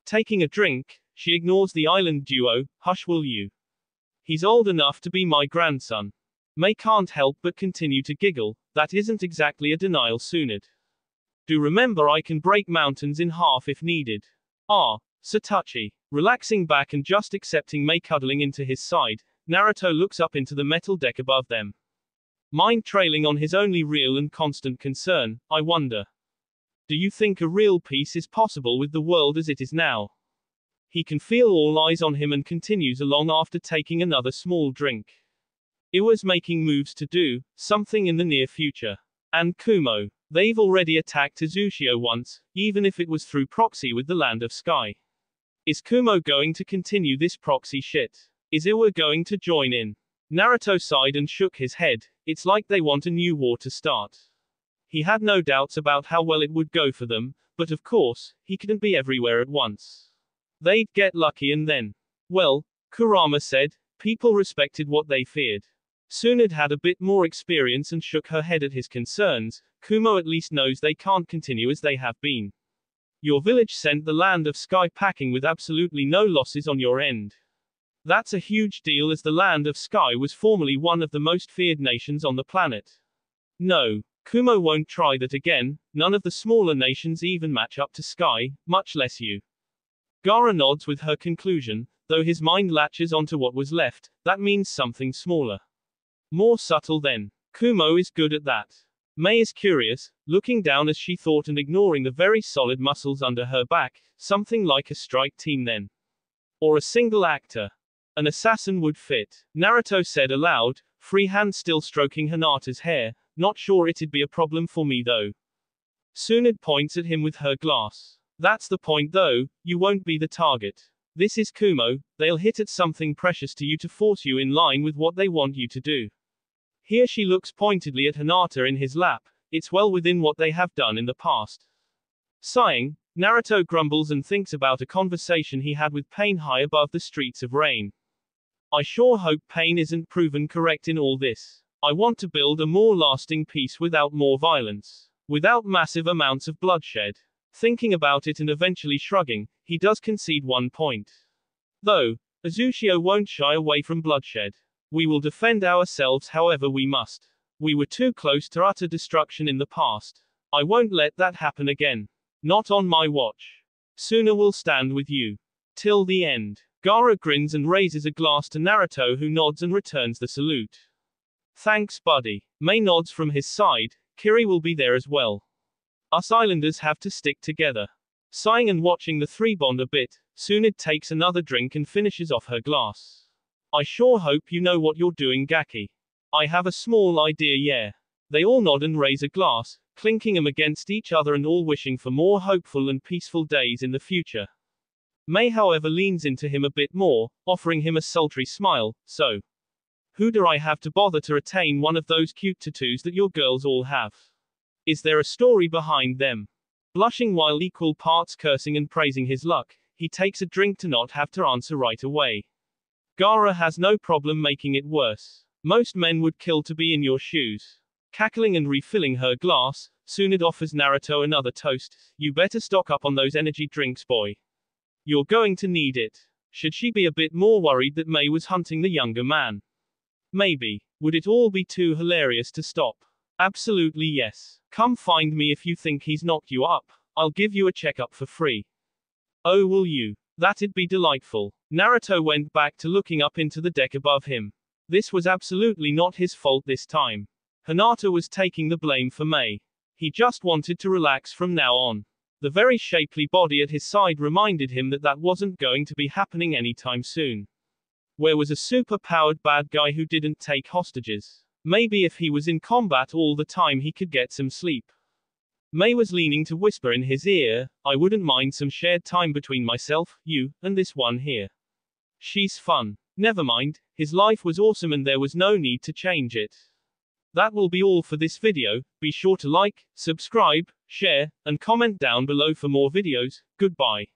Taking a drink, she ignores the island duo. Hush, will you? He's old enough to be my grandson. Mei can't help but continue to giggle. That isn't exactly a denial, Tsunade. Do remember I can break mountains in half if needed. Ah. Satoshi. Relaxing back and just accepting Mei cuddling into his side, Naruto looks up into the metal deck above them. Mind trailing on his only real and constant concern, I wonder. Do you think a real peace is possible with the world as it is now? He can feel all eyes on him and continues along after taking another small drink. Iwa's making moves to do something in the near future. And Kumo. They've already attacked Azushio once, even if it was through proxy with the Land of Sky. Is Kumo going to continue this proxy shit? Is Iwa going to join in? Naruto sighed and shook his head. It's like they want a new war to start. He had no doubts about how well it would go for them, but of course, he couldn't be everywhere at once. They'd get lucky and then. Well, Kurama said, people respected what they feared. Tsunade had a bit more experience and shook her head at his concerns. Kumo at least knows they can't continue as they have been. Your village sent the Land of Sky packing with absolutely no losses on your end. That's a huge deal as the Land of Sky was formerly one of the most feared nations on the planet. No, Kumo won't try that again. None of the smaller nations even match up to Sky, much less you. Gaara nods with her conclusion, though his mind latches onto what was left. That means something smaller. More subtle then. Kumo is good at that. Mei is curious, looking down as she thought and ignoring the very solid muscles under her back. Something like a strike team then. Or a single actor. An assassin would fit. Naruto said aloud, free hand still stroking Hinata's hair. Not sure it'd be a problem for me though. Tsunade points at him with her glass. That's the point though, you won't be the target. This is Kumo, they'll hit at something precious to you to force you in line with what they want you to do. Here she looks pointedly at Hinata in his lap. It's well within what they have done in the past. Sighing, Naruto grumbles and thinks about a conversation he had with Pain high above the streets of Rain. I sure hope Pain isn't proven correct in all this. I want to build a more lasting peace without more violence. Without massive amounts of bloodshed. Thinking about it and eventually shrugging, he does concede one point. Though, Azuchio won't shy away from bloodshed. We will defend ourselves however we must. We were too close to utter destruction in the past. I won't let that happen again. Not on my watch. Suna will stand with you. Till the end. Gaara grins and raises a glass to Naruto, who nods and returns the salute. Thanks buddy. Mei nods from his side. Kiri will be there as well. Us islanders have to stick together. Sighing and watching the three bond a bit, Tsunade takes another drink and finishes off her glass. I sure hope you know what you're doing, Gaki. I have a small idea, yeah. They all nod and raise a glass, clinking them against each other and all wishing for more hopeful and peaceful days in the future. Mei however leans into him a bit more, offering him a sultry smile. So, who do I have to bother to retain one of those cute tattoos that your girls all have? Is there a story behind them? Blushing while equal parts cursing and praising his luck, he takes a drink to not have to answer right away. Gaara has no problem making it worse. Most men would kill to be in your shoes. Cackling and refilling her glass, Tsunade offers Naruto another toast. You better stock up on those energy drinks, boy. You're going to need it. Should she be a bit more worried that Mei was hunting the younger man? Maybe. Would it all be too hilarious to stop? Absolutely yes. Come find me if you think he's knocked you up. I'll give you a checkup for free. Oh, will you? That'd be delightful. Naruto went back to looking up into the deck above him. This was absolutely not his fault this time. Hinata was taking the blame for Mei. He just wanted to relax from now on. The very shapely body at his side reminded him that that wasn't going to be happening anytime soon. Where was a super-powered bad guy who didn't take hostages? Maybe if he was in combat all the time he could get some sleep. Mei was leaning to whisper in his ear, I wouldn't mind some shared time between myself, you, and this one here. She's fun. Never mind, his life was awesome and there was no need to change it. That will be all for this video. Be sure to like, subscribe, share, and comment down below for more videos. Goodbye.